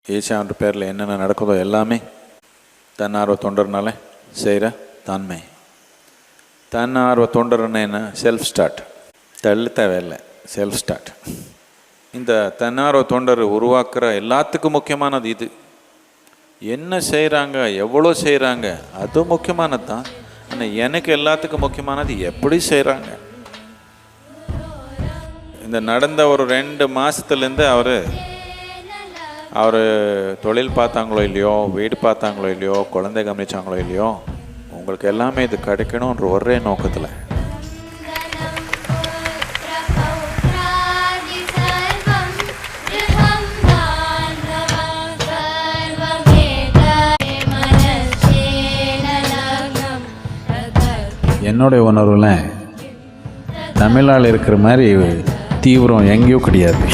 ஈசான்ற பேரில் என்னென்ன நடக்குதோ எல்லாமே தன்னார்வ தொண்டர்னால செய்கிற தன்மை. தன்னார்வ தொண்டர்னா என்ன? Self start. தள்ளு தேவையில்லை, செல்ஃப் ஸ்டார்ட். இந்த தன்னார்வ தொண்டர் உருவாக்குற எல்லாத்துக்கும் முக்கியமானது இது. என்ன செய்கிறாங்க, எவ்வளோ செய்கிறாங்க, அது முக்கியமானது தான். ஆனால் எனக்கு எல்லாத்துக்கும் முக்கியமானது எப்படி செய்கிறாங்க. இந்த நடந்த ஒரு 2 மாதத்துலேருந்து அவர் தொழில் பார்த்தாங்களோ இல்லையோ, வீடு பார்த்தாங்களோ இல்லையோ, குழந்தை கவனிச்சாங்களோ இல்லையோ, உங்களுக்கு எல்லாமே இது கிடைக்கணுன்ற ஒரே நோக்கத்தில். என்னுடைய உணர்வில் தமிழால் இருக்கிற மாதிரி தீவிரம் எங்கேயோ கிடையாது.